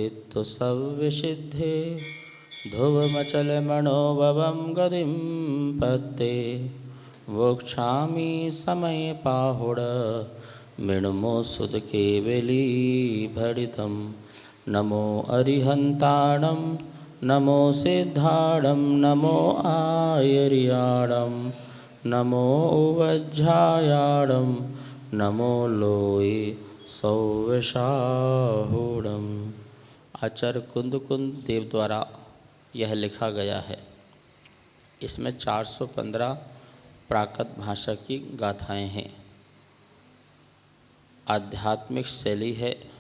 दित्तु सव्विसिद्धे ध्रुवमचलमणोभवं गतिं पत्ते वोक्षामि समये पाहुड मृण्मो सुदकेवलीभरितं नमो अरिहन्ताणं नमो सिद्धाणं नमो आयर्याणं नमो वज्रायाणं नमो लोये सौवशाहूणम्। आचार्य कुंद देव द्वारा यह लिखा गया है। इसमें 415 प्राकृत भाषा की गाथाएं हैं। आध्यात्मिक शैली है।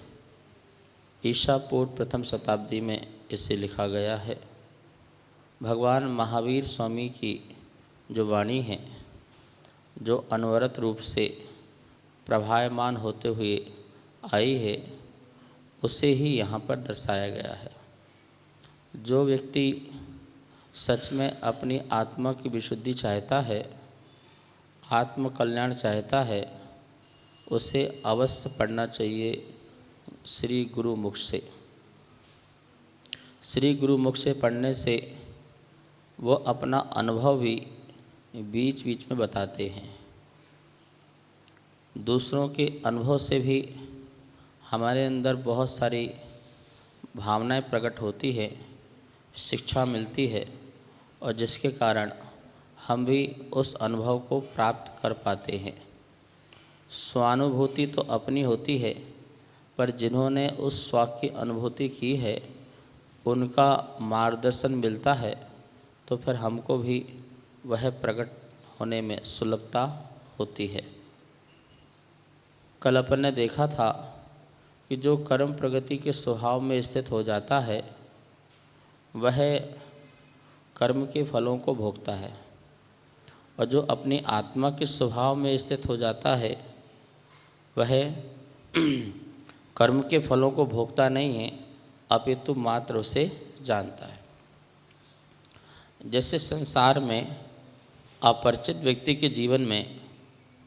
ईसा पूर्व प्रथम शताब्दी में इसे लिखा गया है। भगवान महावीर स्वामी की जो वाणी है, जो अनवरत रूप से प्रभायमान होते हुए आई है, उसे ही यहाँ पर दर्शाया गया है। जो व्यक्ति सच में अपनी आत्मा की विशुद्धि चाहता है, आत्म कल्याण चाहता है, उसे अवश्य पढ़ना चाहिए श्री गुरु मुख से। श्री गुरु मुख से पढ़ने से वो अपना अनुभव भी बीच बीच में बताते हैं। दूसरों के अनुभव से भी हमारे अंदर बहुत सारी भावनाएं प्रकट होती है, शिक्षा मिलती है, और जिसके कारण हम भी उस अनुभव को प्राप्त कर पाते हैं। स्वानुभूति तो अपनी होती है, पर जिन्होंने उस स्व की अनुभूति की है, उनका मार्गदर्शन मिलता है, तो फिर हमको भी वह प्रकट होने में सुलभता होती है। कल अपन ने देखा था कि जो कर्म प्रगति के स्वभाव में स्थित हो जाता है, वह कर्म के फलों को भोगता है, और जो अपनी आत्मा के स्वभाव में स्थित हो जाता है, वह कर्म के फलों को भोगता नहीं है, अपितु मात्र उसे जानता है। जैसे संसार में अपरिचित व्यक्ति के जीवन में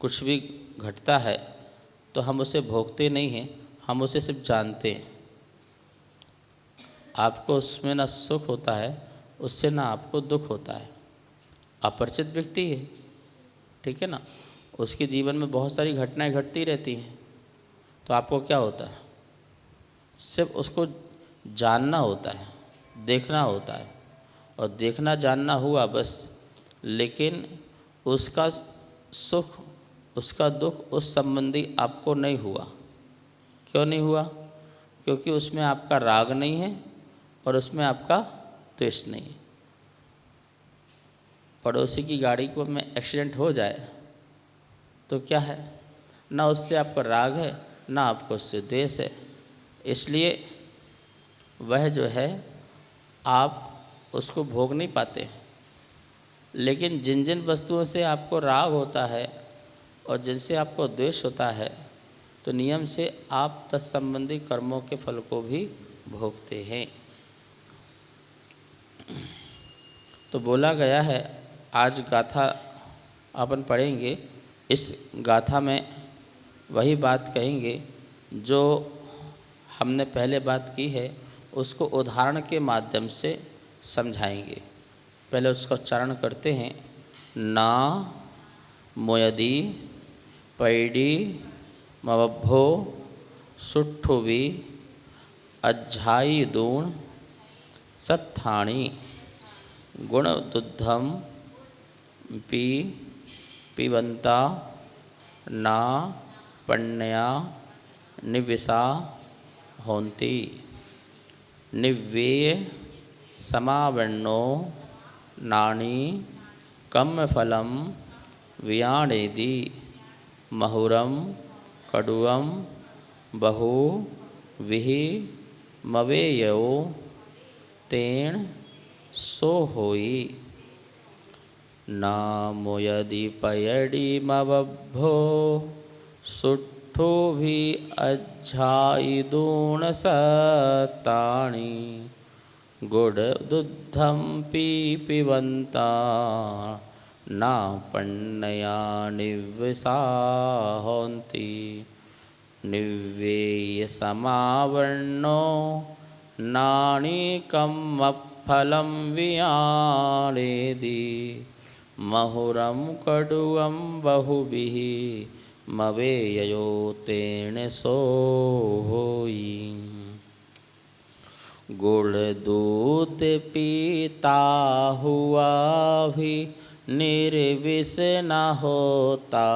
कुछ भी घटता है तो हम उसे भोगते नहीं हैं, हम उसे सिर्फ जानते हैं। आपको उसमें ना सुख होता है, उससे ना आपको दुख होता है। अपरिचित व्यक्ति है, ठीक है ना, उसके जीवन में बहुत सारी घटनाएं घटती रहती हैं, तो आपको क्या होता है? सिर्फ उसको जानना होता है, देखना होता है, और देखना जानना हुआ बस। लेकिन उसका सुख, उसका दुख उस संबंधी आपको नहीं हुआ। क्यों नहीं हुआ? क्योंकि उसमें आपका राग नहीं है और उसमें आपका द्वेष नहीं है। पड़ोसी की गाड़ी को में एक्सीडेंट हो जाए तो क्या है, ना उससे आपका राग है, ना आपको उससे द्वेष है। इसलिए वह जो है, आप उसको भोग नहीं पाते। लेकिन जिन जिन वस्तुओं से आपको राग होता है और जिनसे आपको द्वेष होता है, तो नियम से आप तत्संबंधी कर्मों के फल को भी भोगते हैं। तो बोला गया है, आज गाथा अपन पढ़ेंगे। इस गाथा में वही बात कहेंगे जो हमने पहले बात की है, उसको उदाहरण के माध्यम से समझाएंगे। पहले उसका उच्चारण करते हैं। ना मोयदी पैडी मवभो सुट्ठुवी अज्झाई दूण सत्थाणी गुणदुद्धम पी पिबंता ना पण्या निविसा होन्ति निव्येय समावन्नो नाणी कम्मफलम वियाणेदि महुरम कड़ुअम बहु विहि मवेयो तेण सो होई नामो यदि पयड़ी मवभो सुट्ठो भी अज्झाई दूण सताणी गुड़ दुद्धम पी पिबंता ना पण्या निविसा होन्ति निव्येय समावर्णो नाणिकम फलम वियाणेदि महुरम कड़ुअम बहुभिः मवेययो तेन सोई। गुड़ दूध पीता हुआ भी निर्विष न होता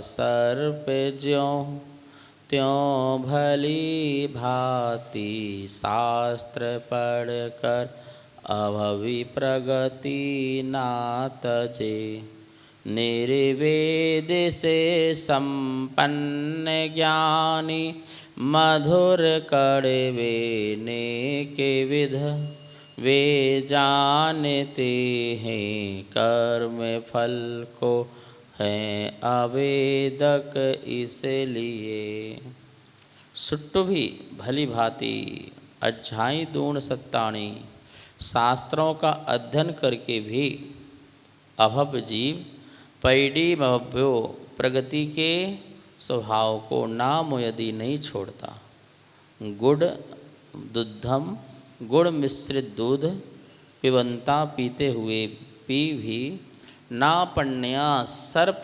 सर्प ज्यों त्यों भली भांति शास्त्र पढ़कर अभवि प्रगति ना तजे। निर्वेद से संपन्न ज्ञानी मधुर कड़वे नेके विध वे जानते हैं कर्म फल को हैं अवेदक इसलिए। सुट्टु भी भली भांति अज्झाई दूण सत्ताणी शास्त्रों का अध्ययन करके भी अभव जीव पैडी मभ्यो प्रगति के स्वभाव को नाम यदि नहीं छोड़ता। गुड़ दुद्धम गुड़ मिश्रित दूध पिबंता पीते हुए पी भी ना पण्या सर्प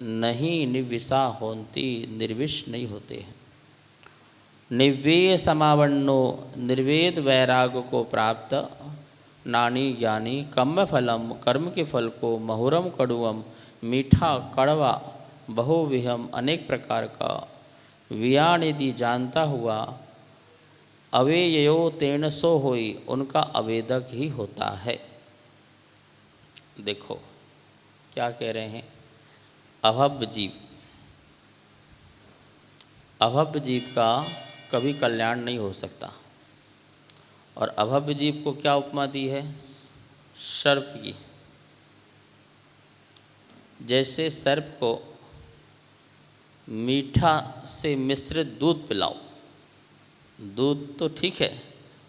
नहीं निविषा होती निर्विष नहीं होते हैं। निव्येय समावन्नो निर्वेद वैराग को प्राप्त नानी ज्ञानी कम्म फलम कर्म के फल को महुरम कड़ुअम मीठा कड़वा बहुविहम अनेक प्रकार का वियानिधि जानता हुआ अवेययो तेन सो होई उनका अवेदक ही होता है। देखो क्या कह रहे हैं, अभव जीव का कभी कल्याण नहीं हो सकता। और अभव जीव को क्या उपमा दी है, सर्प की। जैसे सर्प को मीठा से मिश्रित दूध पिलाओ, दूध तो ठीक है,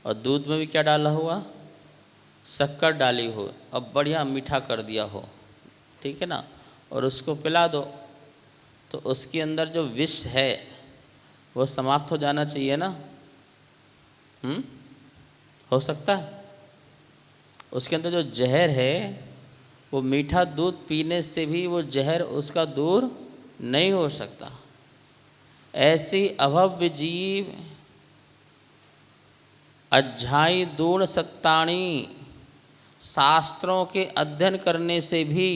और दूध में भी क्या डाला हुआ, शक्कर डाली हो, अब बढ़िया मीठा कर दिया हो, ठीक है ना, और उसको पिला दो तो उसके अंदर जो विष है वो समाप्त हो जाना चाहिए ना। हो सकता है उसके अंदर जो जहर है वो मीठा दूध पीने से भी वो जहर उसका दूर नहीं हो सकता। ऐसी अभव्य जीव अज्झाई दूण सत्ताणी शास्त्रों के अध्ययन करने से भी,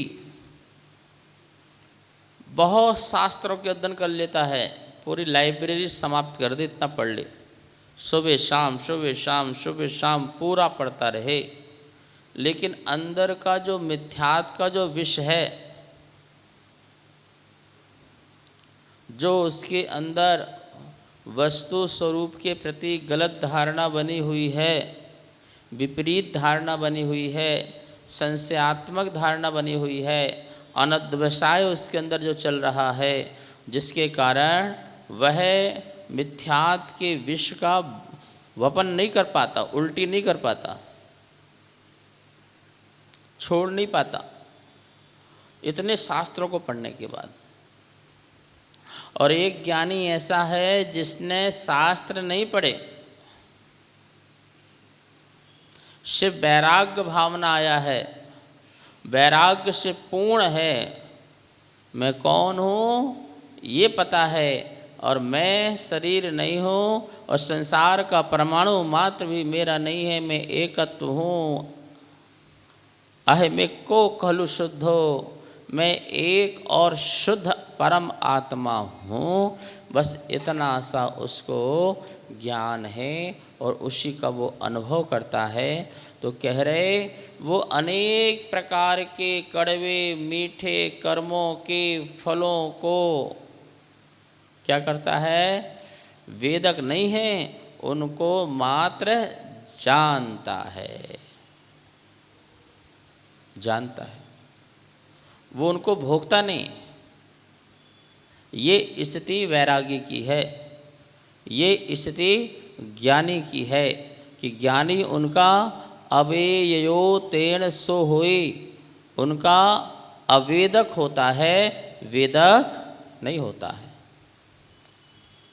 बहुत शास्त्रों के अध्ययन कर लेता है, पूरी लाइब्रेरी समाप्त कर दे, इतना पढ़ ले, सुबह शाम सुबह शाम सुबह शाम पूरा पढ़ता रहे, लेकिन अंदर का जो मिथ्यात्व का जो विष है, जो उसके अंदर वस्तु स्वरूप के प्रति गलत धारणा बनी हुई है, विपरीत धारणा बनी हुई है, संशयात्मक धारणा बनी हुई है, अनद्वसाय उसके अंदर जो चल रहा है, जिसके कारण वह मिथ्यात्व के विष का वपन नहीं कर पाता, उल्टी नहीं कर पाता, छोड़ नहीं पाता इतने शास्त्रों को पढ़ने के बाद। और एक ज्ञानी ऐसा है जिसने शास्त्र नहीं पढ़े, सिर्फ वैराग्य भावना आया है, वैराग्य से पूर्ण है, मैं कौन हूँ ये पता है, और मैं शरीर नहीं हूँ, और संसार का परमाणु मात्र भी मेरा नहीं है, मैं एकत्व हूँ, अहमेको खलु शुद्धो, मैं एक और शुद्ध परम आत्मा हूँ। बस इतना सा उसको ज्ञान है और उसी का वो अनुभव करता है। तो कह रहे वो अनेक प्रकार के कड़वे मीठे कर्मों के फलों को क्या करता है, वेदक नहीं है, उनको मात्र जानता है, जानता है, वो उनको भोगता नहीं। ये स्थिति वैरागी की है, ये स्थिति ज्ञानी की है कि ज्ञानी उनका अवेययो तेन सो होई, उनका अवेदक होता है, वेदक नहीं होता है,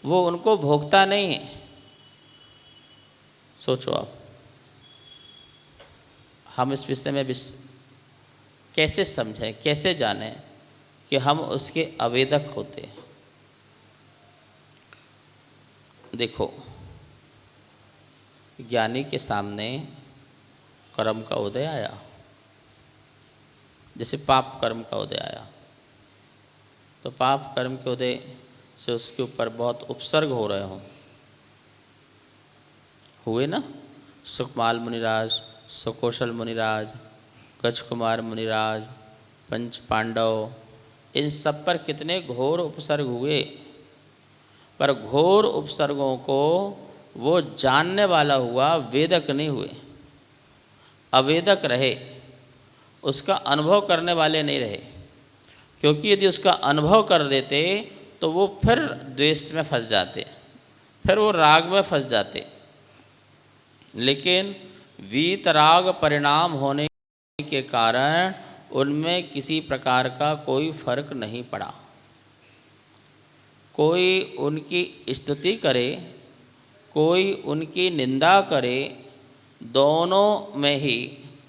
वो उनको भोगता नहीं। सोचो आप, हम इस विषय में कैसे समझें, कैसे जानें कि हम उसके आवेदक होते हैं। देखो, ज्ञानी के सामने कर्म का उदय आया, जैसे पाप कर्म का उदय आया, तो पाप कर्म के उदय से उसके ऊपर बहुत उपसर्ग हो रहे हों, हुए ना। सुकमाल मुनिराज, सुकौशल मुनिराज, गजकुमार मुनिराज, पंच पांडव, इन सब पर कितने घोर उपसर्ग हुए, पर घोर उपसर्गों को वो जानने वाला हुआ, वेदक नहीं हुए, अवेदक रहे, उसका अनुभव करने वाले नहीं रहे। क्योंकि यदि उसका अनुभव कर देते तो वो फिर द्वेष में फंस जाते, फिर वो राग में फंस जाते। लेकिन वीतराग परिणाम होने के कारण उनमें किसी प्रकार का कोई फर्क नहीं पड़ा। कोई उनकी स्तुति करे, कोई उनकी निंदा करे, दोनों में ही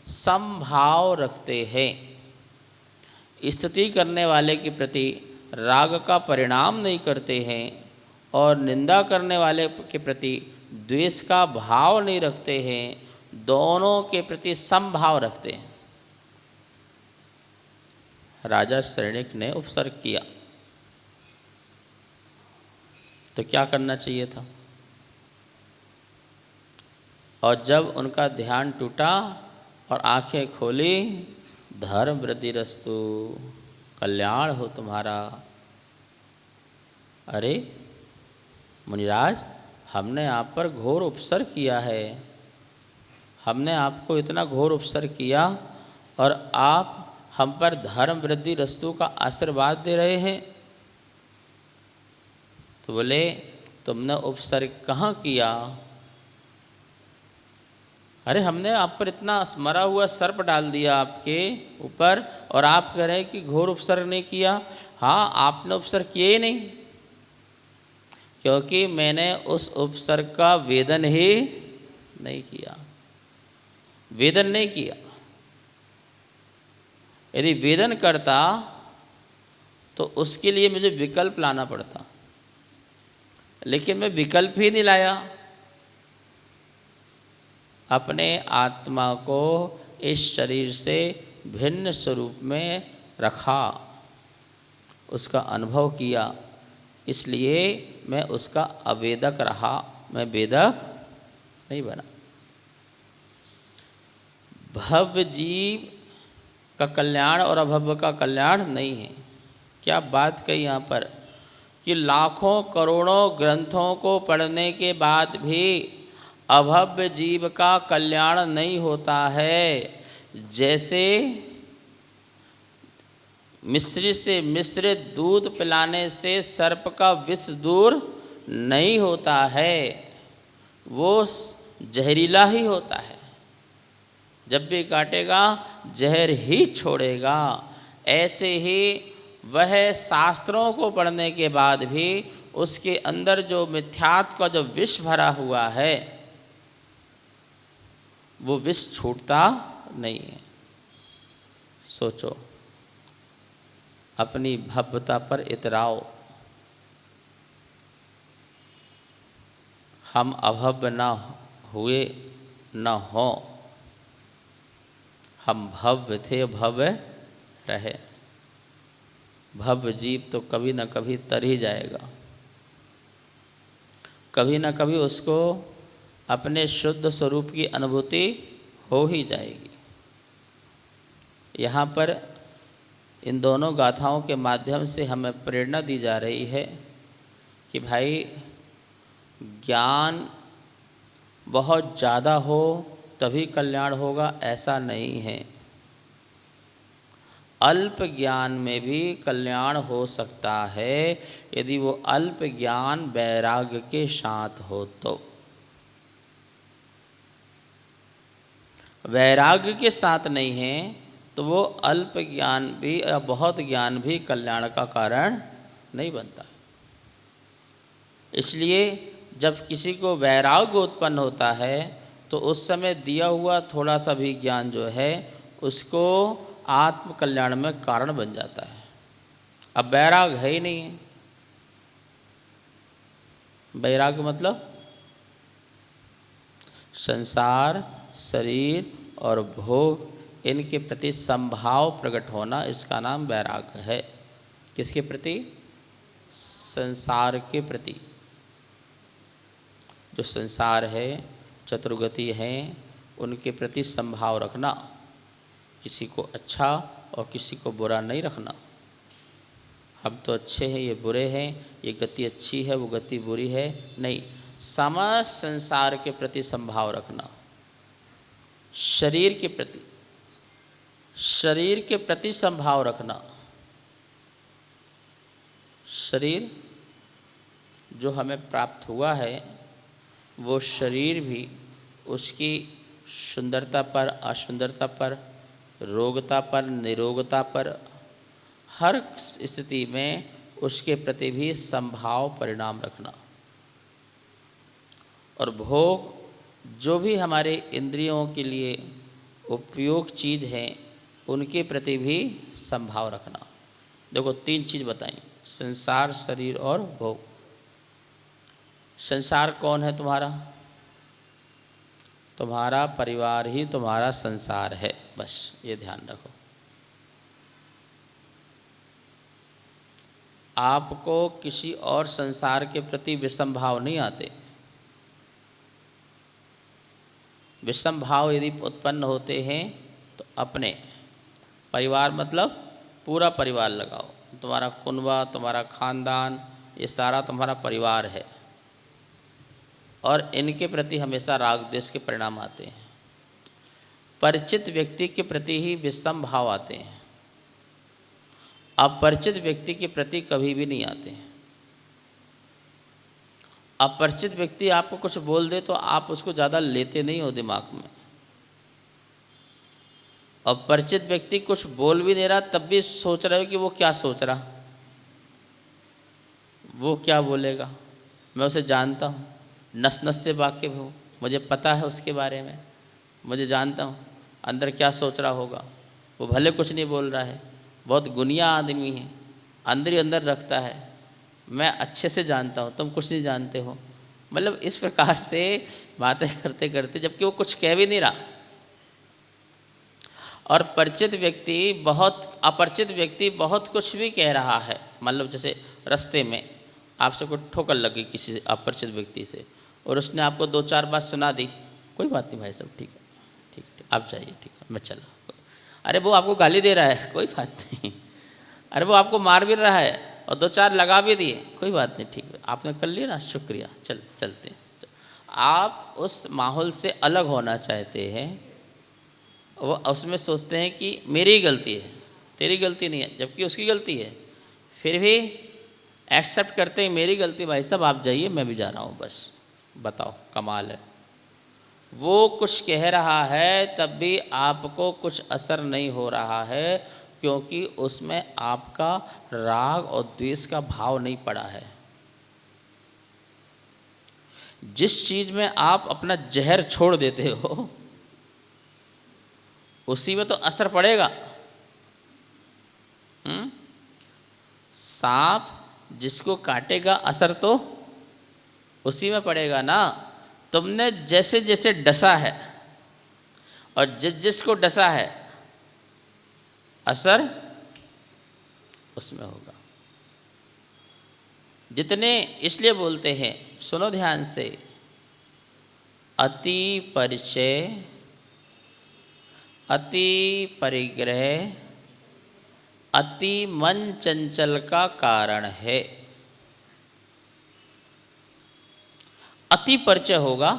समभाव रखते हैं। स्तुति करने वाले के प्रति राग का परिणाम नहीं करते हैं और निंदा करने वाले के प्रति द्वेष का भाव नहीं रखते हैं, दोनों के प्रति समभाव रखते हैं। राजा सैनिक ने उपसर्ग किया तो क्या करना चाहिए था? और जब उनका ध्यान टूटा और आंखें खोली, धर्म वृद्धि रस्तु, कल्याण हो तुम्हारा। अरे मुनिराज, हमने आप पर घोर उपसर्ग किया है, हमने आपको इतना घोर उपसर्ग किया और आप हम पर धर्म वृद्धि रस्तु का आशीर्वाद दे रहे हैं। तो बोले, तुमने उपसर्ग कहाँ किया? अरे हमने आप पर इतना मरा हुआ सर्प डाल दिया आपके ऊपर और आप कह रहे हैं कि घोर उपसर्ग नहीं किया। हाँ, आपने उपसर्ग किए ही नहीं, क्योंकि मैंने उस उपसर्ग का वेदन ही नहीं किया, वेदन नहीं किया। यदि वेदन करता तो उसके लिए मुझे विकल्प लाना पड़ता, लेकिन मैं विकल्प ही नहीं लाया। अपने आत्मा को इस शरीर से भिन्न स्वरूप में रखा, उसका अनुभव किया, इसलिए मैं उसका अवेदक रहा, मैं वेदक नहीं बना। भव्य जीव का कल्याण और अभव्य का कल्याण नहीं है। क्या बात कही यहाँ पर कि लाखों करोड़ों ग्रंथों को पढ़ने के बाद भी अभव्य जीव का कल्याण नहीं होता है। जैसे मिश्री से मिश्रित दूध पिलाने से सर्प का विष दूर नहीं होता है, वो जहरीला ही होता है, जब भी काटेगा जहर ही छोड़ेगा। ऐसे ही वह शास्त्रों को पढ़ने के बाद भी उसके अंदर जो मिथ्यात्व का जो विष भरा हुआ है, वो विष छूटता नहीं है। सोचो, अपनी भव्यता पर इतराओ। हम अभव्य न हुए न हो, हम भव्य थे, भव्य रहे। भव्य जीव तो कभी न कभी तर ही जाएगा, कभी न कभी उसको अपने शुद्ध स्वरूप की अनुभूति हो ही जाएगी। यहाँ पर इन दोनों गाथाओं के माध्यम से हमें प्रेरणा दी जा रही है कि भाई, ज्ञान बहुत ज़्यादा हो तभी कल्याण होगा, ऐसा नहीं है। अल्प ज्ञान में भी कल्याण हो सकता है, यदि वो अल्प ज्ञान वैराग्य के साथ हो तो। वैराग्य के साथ नहीं है तो वो अल्प ज्ञान भी या बहुत ज्ञान भी कल्याण का कारण नहीं बनता। इसलिए जब किसी को वैराग्य उत्पन्न होता है, तो उस समय दिया हुआ थोड़ा सा भी ज्ञान जो है उसको आत्म कल्याण में कारण बन जाता है। अब वैराग है ही नहीं है। वैराग्य मतलब संसार, शरीर और भोग इनके प्रति संभाव प्रकट होना, इसका नाम वैराग्य है। किसके प्रति? संसार के प्रति। जो संसार है, चतुर्गति हैं, उनके प्रति संभाव रखना, किसी को अच्छा और किसी को बुरा नहीं रखना। हम तो अच्छे हैं, ये बुरे हैं, ये गति अच्छी है, वो गति बुरी है, नहीं। समस्त संसार के प्रति संभाव रखना। शरीर के प्रति संभाव रखना। शरीर जो हमें प्राप्त हुआ है, वो शरीर भी उसकी सुंदरता पर, असुंदरता पर, रोगता पर, निरोगता पर, हर स्थिति में उसके प्रति भी संभाव परिणाम रखना। और भोग जो भी हमारे इंद्रियों के लिए उपयोग चीज़ है, उनके प्रति भी संभाव रखना। देखो 3 चीज़ बताई, संसार, शरीर और भोग। संसार कौन है तुम्हारा? तुम्हारा परिवार ही तुम्हारा संसार है, बस ये ध्यान रखो। आपको किसी और संसार के प्रति विषम भाव नहीं आते। विषम भाव यदि उत्पन्न होते हैं तो अपने परिवार, मतलब पूरा परिवार लगाओ, तुम्हारा कुनबा, तुम्हारा खानदान, ये सारा तुम्हारा परिवार है, और इनके प्रति हमेशा राग द्वेष के परिणाम आते हैं। परिचित व्यक्ति के प्रति ही विषम भाव आते हैं, अपरिचित व्यक्ति के प्रति कभी भी नहीं आते हैं। अपरिचित व्यक्ति आपको कुछ बोल दे तो आप उसको ज़्यादा लेते नहीं हो दिमाग में। अपरिचित व्यक्ति कुछ बोल भी नहीं रहा, तब भी सोच रहे हो कि वो क्या सोच रहा, वो क्या बोलेगा। मैं उसे जानता हूँ, नस नस से वाकिफ़ हूँ, मुझे पता है उसके बारे में, मुझे जानता हूँ अंदर क्या सोच रहा होगा। वो भले कुछ नहीं बोल रहा है, बहुत गुनिया आदमी है, अंदर ही अंदर रखता है, मैं अच्छे से जानता हूँ, तुम कुछ नहीं जानते हो। मतलब इस प्रकार से बातें करते करते, जबकि वो कुछ कह भी नहीं रहा। और परिचित व्यक्ति अपरिचित व्यक्ति बहुत कुछ भी कह रहा है। मतलब जैसे रास्ते में आपसे कोई ठोकर लगी किसी अपरिचित व्यक्ति से, और उसने आपको 2-4 बात सुना दी, कोई बात नहीं भाई साहब, ठीक है, ठीक है, आप जाइए, ठीक है, मैं चला। अरे वो आपको गाली दे रहा है, कोई बात नहीं। अरे वो आपको मार भी रहा है और 2-4 लगा भी दिए, कोई बात नहीं, ठीक है, आपने कर लिया ना, शुक्रिया, चलते हैं। आप उस माहौल से अलग होना चाहते हैं, वो उसमें सोचते हैं कि मेरी ही गलती है, तेरी गलती नहीं है, जबकि उसकी गलती है। फिर भी एक्सेप्ट करते हैं मेरी गलती, भाई साहब आप जाइए, मैं भी जा रहा हूँ, बस बताओ, कमाल है। वो कुछ कह रहा है तब भी आपको कुछ असर नहीं हो रहा है, क्योंकि उसमें आपका राग और द्वेष का भाव नहीं पड़ा है। जिस चीज़ में आप अपना जहर छोड़ देते हो, उसी में तो असर पड़ेगा। सांप जिसको काटेगा, असर तो उसी में पड़ेगा ना। तुमने जैसे जैसे डसा है और जिसको डसा है, असर उसमें होगा। जितने, इसलिए बोलते हैं, सुनो ध्यान से, अति परिचय, अति परिग्रह, अति मन चंचल का कारण है। अति परिचय होगा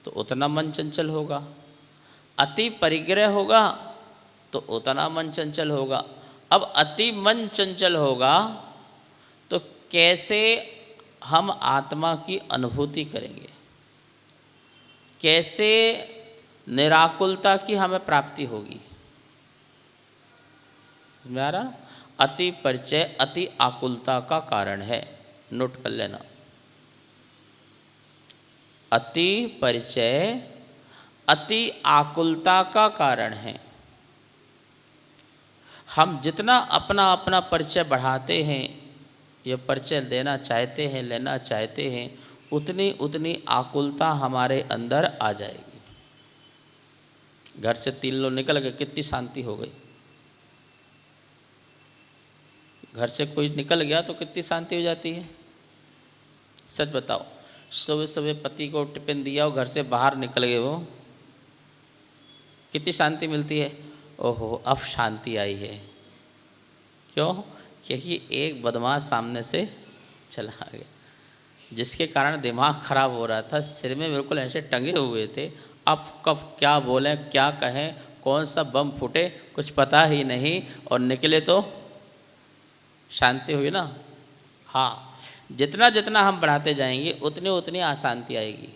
तो उतना मन चंचल होगा, अति परिग्रह होगा तो उतना मन चंचल होगा। अब अति मन चंचल होगा तो कैसे हम आत्मा की अनुभूति करेंगे, कैसे निराकुलता की हमें प्राप्ति होगी। समझ आ रहा? अति परिचय अति आकुलता का कारण है, नोट कर लेना। अति परिचय अति आकुलता का कारण है। हम जितना अपना अपना परिचय बढ़ाते हैं, ये परिचय देना चाहते हैं, लेना चाहते हैं, उतनी उतनी आकुलता हमारे अंदर आ जाएगी। घर से 3 लोग निकल गए, कितनी शांति हो गई। घर से कोई निकल गया तो कितनी शांति हो जाती है। सच बताओ, सुबह सुबह पति को टिफिन दिया और घर से बाहर निकल गए, वो कितनी शांति मिलती है। ओहो, अब शांति आई है। क्यों? क्योंकि एक बदमाश सामने से चला गया, जिसके कारण दिमाग खराब हो रहा था, सिर में बिल्कुल ऐसे टंगे हुए थे। अब कब क्या बोलें, क्या कहें, कौन सा बम फूटे, कुछ पता ही नहीं, और निकले तो शांति हुई ना। हाँ, जितना जितना हम बढ़ाते जाएंगे उतनी उतनी अशांति आएगी।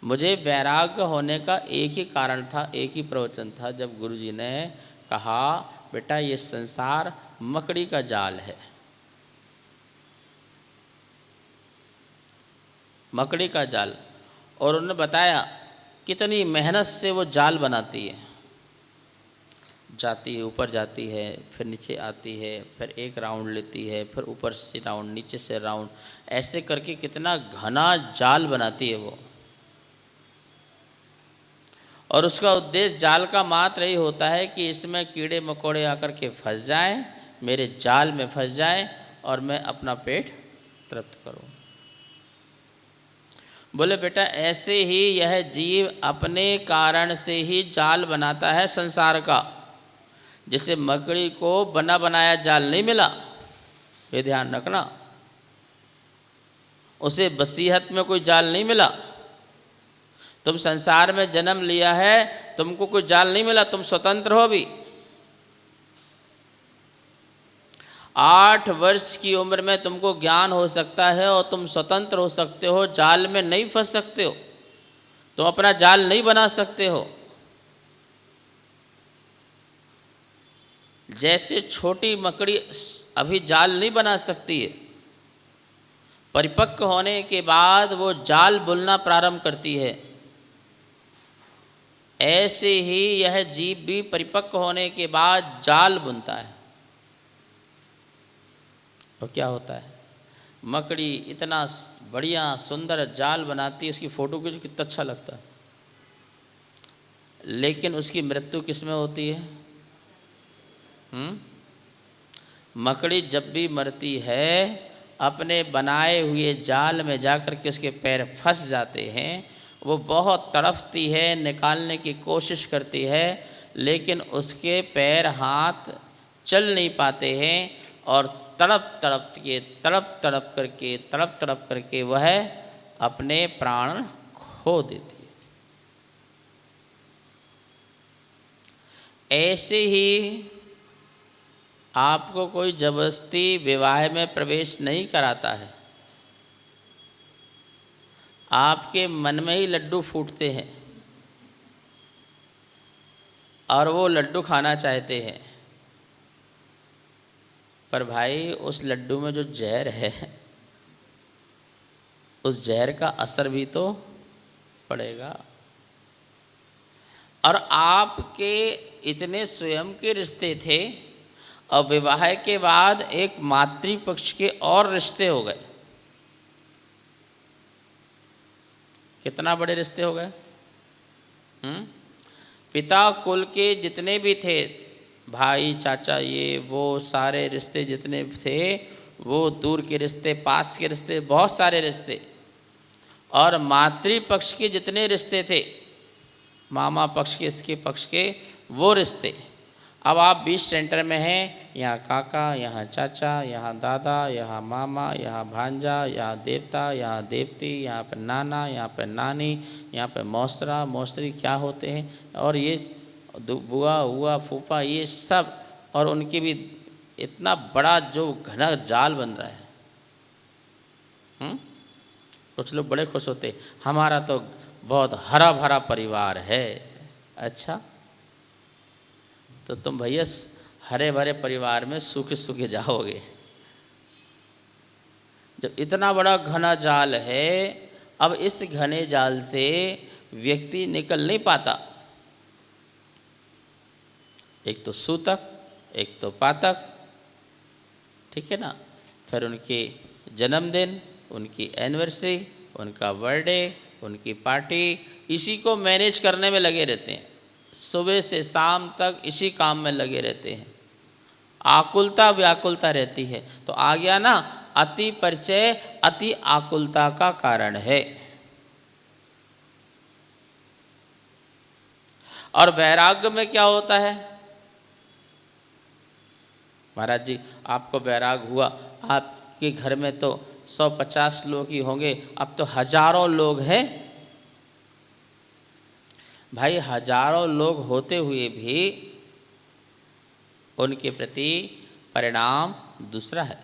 मुझे वैराग्य होने का एक ही कारण था, एक ही प्रवचन था, जब गुरुजी ने कहा बेटा ये संसार मकड़ी का जाल है। मकड़ी का जाल। और उन्होंने बताया कितनी मेहनत से वो जाल बनाती है। जाती है, ऊपर जाती है, फिर नीचे आती है, फिर एक राउंड लेती है, फिर ऊपर से राउंड, नीचे से राउंड, ऐसे करके कितना घना जाल बनाती है वो। और उसका उद्देश्य जाल का मात्र यही होता है कि इसमें कीड़े मकोड़े आकर के फंस जाएं, मेरे जाल में फंस जाएं और मैं अपना पेट तृप्त करूं। बोले बेटा ऐसे ही यह जीव अपने कारण से ही जाल बनाता है संसार का। जैसे मकड़ी को बना बनाया जाल नहीं मिला, ये ध्यान रखना। उसे बसीहत में कोई जाल नहीं मिला। तुम संसार में जन्म लिया है, तुमको कोई जाल नहीं मिला, तुम स्वतंत्र हो भी। 8 वर्ष की उम्र में तुमको ज्ञान हो सकता है और तुम स्वतंत्र हो सकते हो, जाल में नहीं फंस सकते हो, तुम अपना जाल नहीं बना सकते हो। जैसे छोटी मकड़ी अभी जाल नहीं बना सकती है, परिपक्व होने के बाद वो जाल बुनना प्रारंभ करती है, ऐसे ही यह जीव भी परिपक्व होने के बाद जाल बुनता है। और क्या होता है, मकड़ी इतना बढ़िया सुंदर जाल बनाती है, उसकी फ़ोटो खींचो कितना अच्छा लगता है, लेकिन उसकी मृत्यु किस में होती है? मकड़ी जब भी मरती है अपने बनाए हुए जाल में जाकर के उसके पैर फंस जाते हैं। वो बहुत तड़पती है, निकालने की कोशिश करती है, लेकिन उसके पैर हाथ चल नहीं पाते हैं और तड़प तड़प करके वह अपने प्राण खो देती है। ऐसे ही आपको कोई जबरदस्ती विवाह में प्रवेश नहीं कराता है, आपके मन में ही लड्डू फूटते हैं और वो लड्डू खाना चाहते हैं, पर भाई उस लड्डू में जो जहर है, उस जहर का असर भी तो पड़ेगा। और आपके इतने स्वयं के रिश्ते थे और विवाह के बाद एक मातृपक्ष के और रिश्ते हो गए। कितना बड़े रिश्ते हो गए। पिता कुल के जितने भी थे, भाई चाचा ये वो सारे रिश्ते जितने थे, वो दूर के रिश्ते, पास के रिश्ते, बहुत सारे रिश्ते, और मातृपक्ष के जितने रिश्ते थे, मामा पक्ष के, इसके पक्ष के, वो रिश्ते। अब आप बीच सेंटर में हैं, यहाँ काका, यहाँ चाचा, यहाँ दादा, यहाँ मामा, यहाँ भांजा, यहाँ देवता, यहाँ देवती, यहाँ पर नाना, यहाँ पर नानी, यहाँ पर मौसरा मौसरी क्या होते हैं, और ये बुआ हुआ फूफा, ये सब, और उनके भी इतना बड़ा जो घना जाल बन रहा है। कुछ लोग बड़े खुश होते, हमारा तो बहुत हरा भरा परिवार है। अच्छा, तो तुम भैया हरे भरे परिवार में सूखे सूखे जाओगे। जब इतना बड़ा घना जाल है अब इस घने जाल से व्यक्ति निकल नहीं पाता। एक तो सूतक, एक तो पातक, ठीक है ना। फिर उनके जन्मदिन, उनकी एनिवर्सरी, उनका बर्थडे, उनकी पार्टी, इसी को मैनेज करने में लगे रहते हैं। सुबह से शाम तक इसी काम में लगे रहते हैं। आकुलता व्याकुलता रहती है। तो आ गया ना, अति परिचय अति आकुलता का कारण है। और वैराग्य में क्या होता है? महाराज जी, आपको वैराग हुआ, आपके घर में तो 150 लोग ही होंगे, अब तो हजारों लोग हैं। भाई, हजारों लोग होते हुए भी उनके प्रति परिणाम दूसरा है।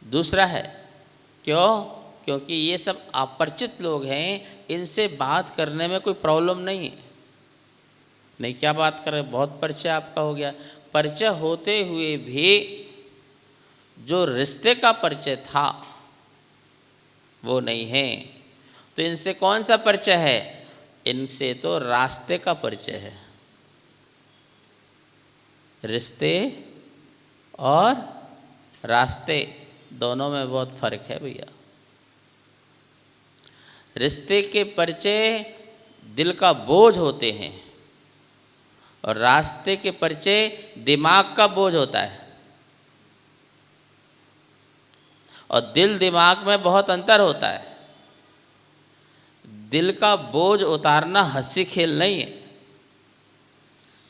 दूसरा है क्यों? क्योंकि ये सब अपरिचित लोग हैं, इनसे बात करने में कोई प्रॉब्लम नहीं है। नहीं, क्या बात कर रहे, बहुत परिचय आपका हो गया। परिचय होते हुए भी जो रिश्ते का परिचय था वो नहीं है। तो इनसे कौन सा परिचय है? इनसे तो रास्ते का परिचय है। रिश्ते और रास्ते दोनों में बहुत फर्क है भैया। रिश्ते के परिचय दिल का बोझ होते हैं और रास्ते के परिचय दिमाग का बोझ होता है। और दिल दिमाग में बहुत अंतर होता है। दिल का बोझ उतारना हंसी खेल नहीं है।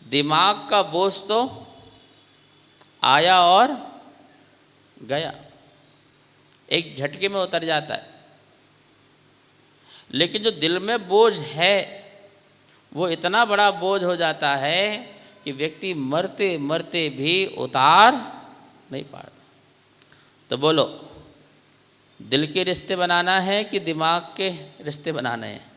दिमाग का बोझ तो आया और गया, एक झटके में उतर जाता है। लेकिन जो दिल में बोझ है वो इतना बड़ा बोझ हो जाता है कि व्यक्ति मरते मरते भी उतार नहीं पाता। तो बोलो, दिल के रिश्ते बनाना है कि दिमाग के रिश्ते बनाने हैं?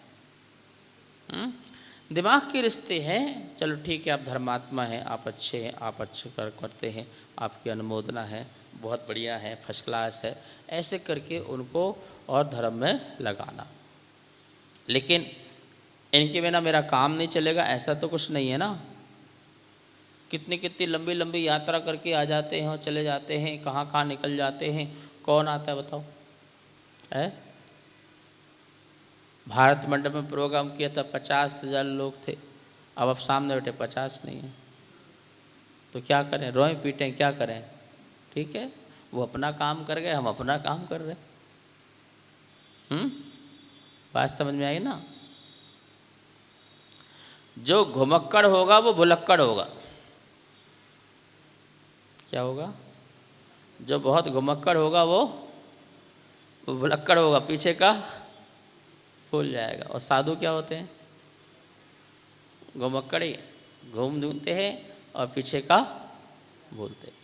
दिमाग के रिश्ते हैं। चलो ठीक है, आप धर्मात्मा हैं, आप अच्छे हैं, आप अच्छे करते हैं, आपकी अनुमोदना है, बहुत बढ़िया है, फर्स्ट क्लास है, ऐसे करके उनको और धर्म में लगाना। लेकिन इनके बिना मेरा काम नहीं चलेगा, ऐसा तो कुछ नहीं है ना। कितनी कितनी लंबी लंबी यात्रा करके आ जाते हैं और चले जाते हैं, कहाँ कहाँ निकल जाते हैं। कौन आता है बताओ? है भारत मंडप में प्रोग्राम किया था, 50,000 लोग थे। अब सामने बैठे 50 नहीं है, तो क्या करें? रोएं पीटें, क्या करें? ठीक है, वो अपना काम कर गए, हम अपना काम कर रहे। बात समझ में आई ना? जो घुमक्कड़ होगा वो भुलक्कड़ होगा। क्या होगा? जो बहुत घुमक्कड़ होगा वो भुलक्कड़ होगा, पीछे का भूल जाएगा। और साधु क्या होते हैं? घुमक्कड़ ही घूम ढूंढते हैं और पीछे का भूलते हैं।